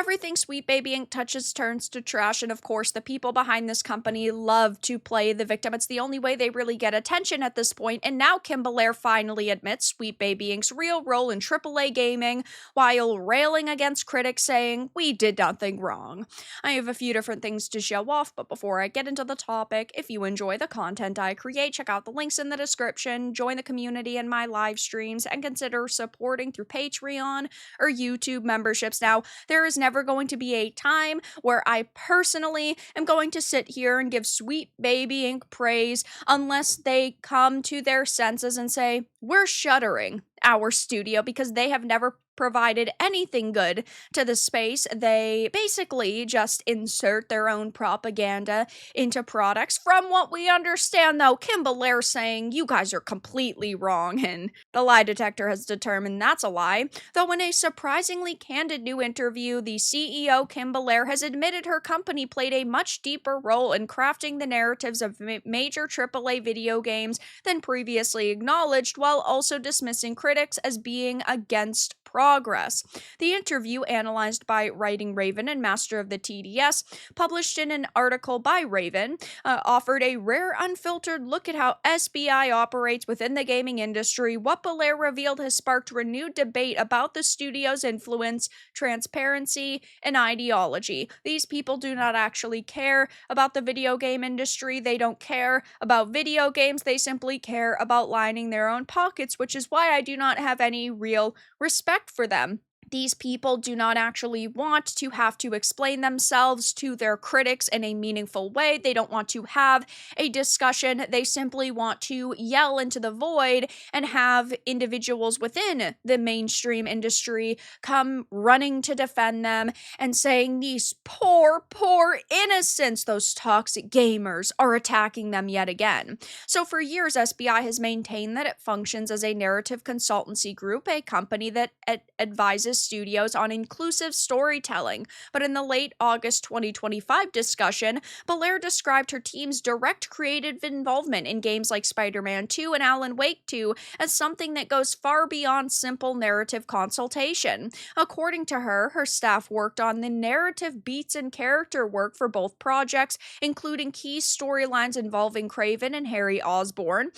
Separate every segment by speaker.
Speaker 1: Everything Sweet Baby Inc. touches turns to trash, and of course, the people behind this company love to play the victim. It's the only way they really get attention at this point, and now Kim Belair finally admits Sweet Baby Inc.'s real role in AAA gaming, while railing against critics saying, "We did nothing wrong." I have a few different things to show off, but before I get into the topic, if you enjoy the content I create, check out the links in the description, join the community in my live streams, and consider supporting through Patreon or YouTube memberships. Now, there is never going to be a time where I personally am going to sit here and give Sweet Baby Inc. praise unless they come to their senses and say, "We're shuttering our studio," because they have never provided anything good to the space. They basically just insert their own propaganda into products. From what we understand, though, Kim Belair saying, "You guys are completely wrong," and the lie detector has determined that's a lie. Though in a surprisingly candid new interview, the CEO, Kim Belair, has admitted her company played a much deeper role in crafting the narratives of major AAA video games than previously acknowledged, while also dismissing critics as being against progress. The interview, analyzed by Writing Raven and Master of the TDS, published in an article by Raven, offered a rare, unfiltered look at how SBI operates within the gaming industry. What Belair revealed has sparked renewed debate about the studio's influence, transparency, and ideology. These people do not actually care about the video game industry. They don't care about video games. They simply care about lining their own pockets, which is why I do not have any real respect for them. These people do not actually want to have to explain themselves to their critics in a meaningful way. They don't want to have a discussion. They simply want to yell into the void and have individuals within the mainstream industry come running to defend them and saying these poor, poor innocents, those toxic gamers, are attacking them yet again. So for years, SBI has maintained that it functions as a narrative consultancy group, a company that advises studios on inclusive storytelling. But in the late August 2025 discussion, Belair described her team's direct creative involvement in games like Spider-Man 2 and Alan Wake 2 as something that goes far beyond simple narrative consultation. According to her, her staff worked on the narrative beats and character work for both projects, including key storylines involving Kraven and Harry Osborn.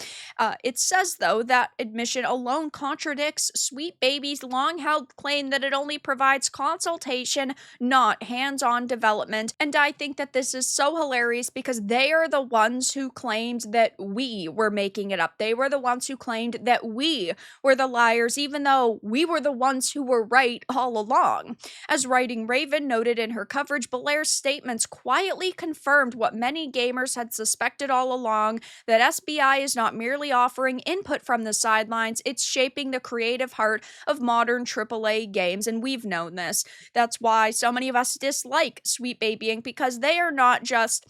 Speaker 1: It says, though, that admission alone contradicts Sweet Baby's long-held claim that it only provides consultation, not hands-on development. And I think that this is so hilarious because they are the ones who claimed that we were making it up. They were the ones who claimed that we were the liars, even though we were the ones who were right all along. As Writing Raven noted in her coverage, Belair's statements quietly confirmed what many gamers had suspected all along, that SBI is not merely offering input from the sidelines, it's shaping the creative heart of modern AAA games, and we've known this. That's why so many of us dislike Sweet Baby Inc., because they are not just,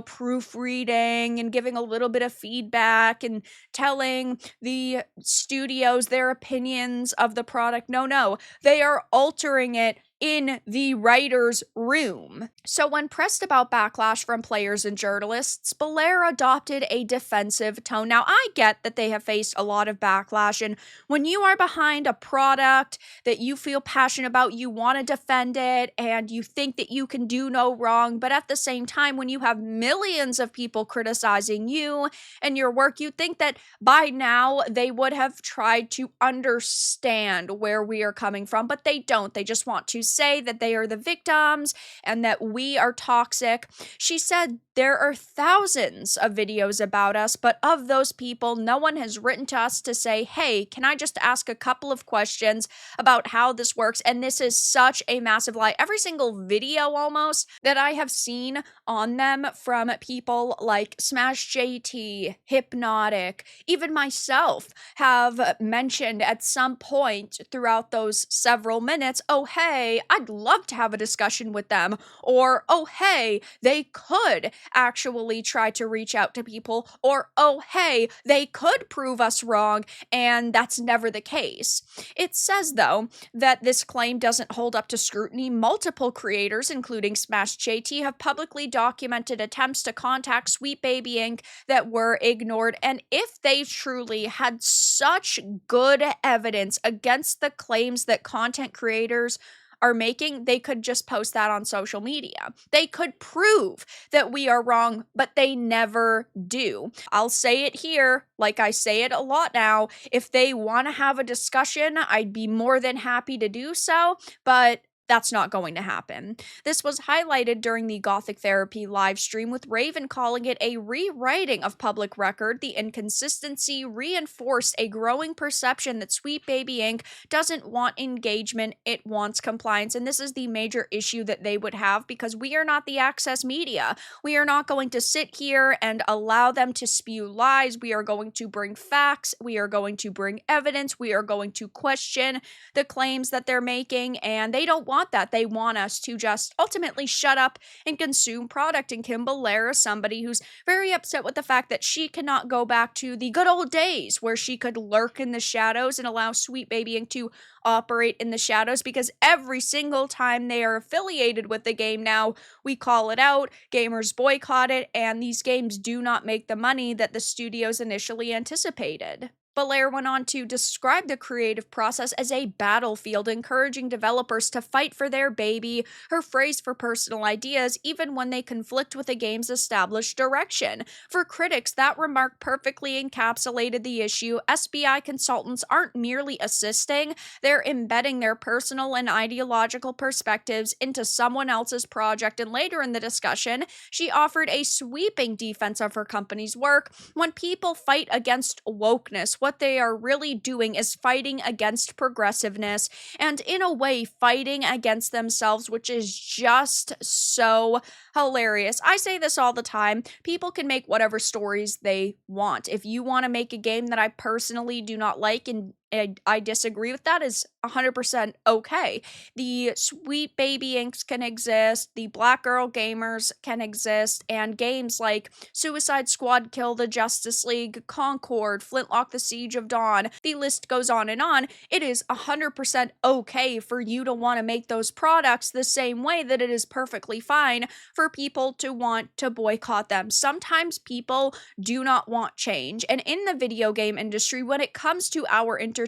Speaker 1: proofreading and giving a little bit of feedback and telling the studios their opinions of the product. No, they are altering it in the writer's room. So when pressed about backlash from players and journalists, Belair adopted a defensive tone. Now, I get that they have faced a lot of backlash, and when you are behind a product that you feel passionate about, you want to defend it, and you think that you can do no wrong, but at the same time, when you have millions of people criticizing you and your work, you think that by now they would have tried to understand where we are coming from, but they don't. They just want to say that they are the victims and that we are toxic. She said, "There are thousands of videos about us, but of those people, no one has written to us to say, hey, can I just ask a couple of questions about how this works?" And this is such a massive lie. Every single video almost that I have seen on them from people like Smash JT, Hypnotic, even myself have mentioned at some point throughout those several minutes, oh, hey, I'd love to have a discussion with them. Or, oh, hey, they could actually try to reach out to people. Or, oh, hey, they could prove us wrong. And that's never the case. It says, though, that this claim doesn't hold up to scrutiny. Multiple creators, including Smash JT, have publicly documented attempts to contact Sweet Baby Inc. that were ignored. And if they truly had such good evidence against the claims that content creators are making, they could just post that on social media. They could prove that we are wrong, but they never do. I'll say it here, like I say it a lot now. If they want to have a discussion, I'd be more than happy to do so, but that's not going to happen. This was highlighted during the Gothic Therapy live stream, with Raven calling it a rewriting of Public Record. The inconsistency reinforced a growing perception that Sweet Baby Inc. doesn't want engagement, it wants compliance. And this is the major issue that they would have, because we are not the access media. We are not going to sit here and allow them to spew lies. We are going to bring facts. We are going to bring evidence. We are going to question the claims that they're making, and they don't want that. They want us to just ultimately shut up and consume product. And Kim Belair is somebody who's very upset with the fact that she cannot go back to the good old days where she could lurk in the shadows and allow Sweet Baby Inc. to operate in the shadows, because every single time they are affiliated with the game now, we call it out, gamers boycott it, and these games do not make the money that the studios initially anticipated. Belair went on to describe the creative process as a battlefield, encouraging developers to fight for their baby, her phrase for personal ideas, even when they conflict with the game's established direction. For critics, that remark perfectly encapsulated the issue. SBI consultants aren't merely assisting, they're embedding their personal and ideological perspectives into someone else's project. And later in the discussion, she offered a sweeping defense of her company's work. When people fight against wokeness, what they are really doing is fighting against progressiveness, and in a way fighting against themselves, which is just so hilarious. I say this all the time. People can make whatever stories they want. If you want to make a game that I personally do not like and I disagree with, that is 100% okay. The Sweet Baby Inks can exist, the Black Girl Gamers can exist, and games like Suicide Squad Kill the Justice League, Concord, Flintlock the Siege of Dawn, the list goes on and on. It is 100% okay for you to want to make those products, the same way that it is perfectly fine for people to want to boycott them. Sometimes people do not want change, and in the video game industry, when it comes to our entertainment,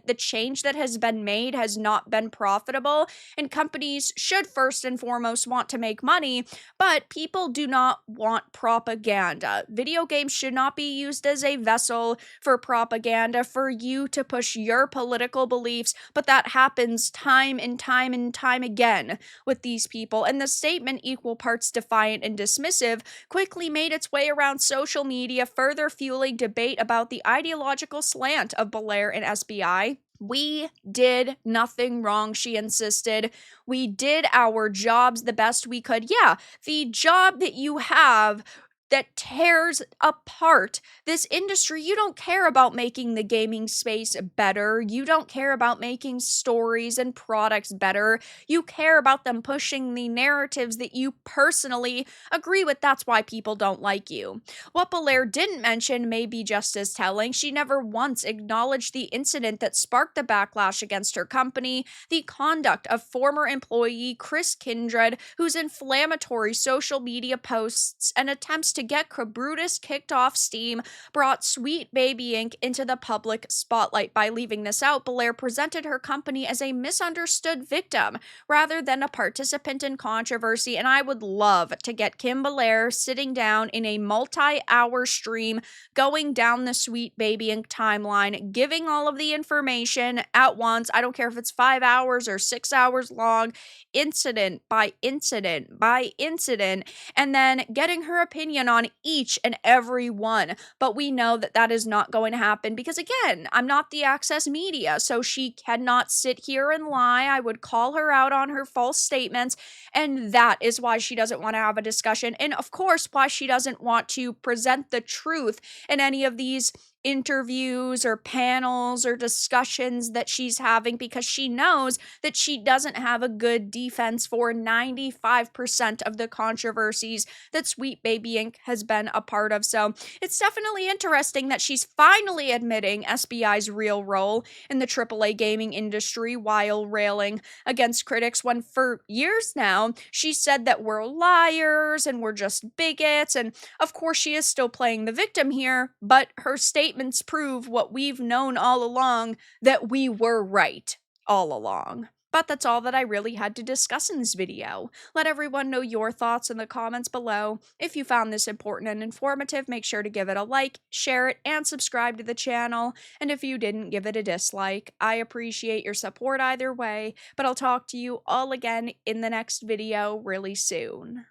Speaker 1: the change that has been made has not been profitable, and companies should first and foremost want to make money, but people do not want propaganda. Video games should not be used as a vessel for propaganda, for you to push your political beliefs, but that happens time and time and time again with these people. And the statement, equal parts defiant and dismissive, quickly made its way around social media, further fueling debate about the ideological slant of Belair and SBI. We did nothing wrong, she insisted. We did our jobs the best we could. Yeah, the job that you have that tears apart this industry. You don't care about making the gaming space better. You don't care about making stories and products better. You care about them pushing the narratives that you personally agree with. That's why people don't like you. What Belair didn't mention may be just as telling. She never once acknowledged the incident that sparked the backlash against her company, the conduct of former employee Chris Kindred, whose inflammatory social media posts and attempts to get Brutus kicked off Steam brought Sweet Baby Inc. into the public spotlight. By leaving this out, Belair presented her company as a misunderstood victim rather than a participant in controversy, and I would love to get Kim Belair sitting down in a multi-hour stream, going down the Sweet Baby Inc. timeline, giving all of the information at once. I don't care if it's 5 hours or 6 hours long, incident by incident by incident, and then getting her opinion on each and every one. But we know that that is not going to happen because, again, I'm not the access media, so she cannot sit here and lie. I would call her out on her false statements, and that is why she doesn't want to have a discussion, and of course why she doesn't want to present the truth in any of these interviews or panels or discussions that she's having, because she knows that she doesn't have a good defense for 95% of the controversies that Sweet Baby Inc. has been a part of. So it's definitely interesting that she's finally admitting SBI's real role in the AAA gaming industry while railing against critics, when for years now she said that we're liars and we're just bigots. And of course she is still playing the victim here, but her statements prove what we've known all along, that we were right all along. But that's all that I really had to discuss in this video. Let everyone know your thoughts in the comments below. If you found this important and informative, make sure to give it a like, share it, and subscribe to the channel. And if you didn't, give it a dislike. I appreciate your support either way, but I'll talk to you all again in the next video really soon.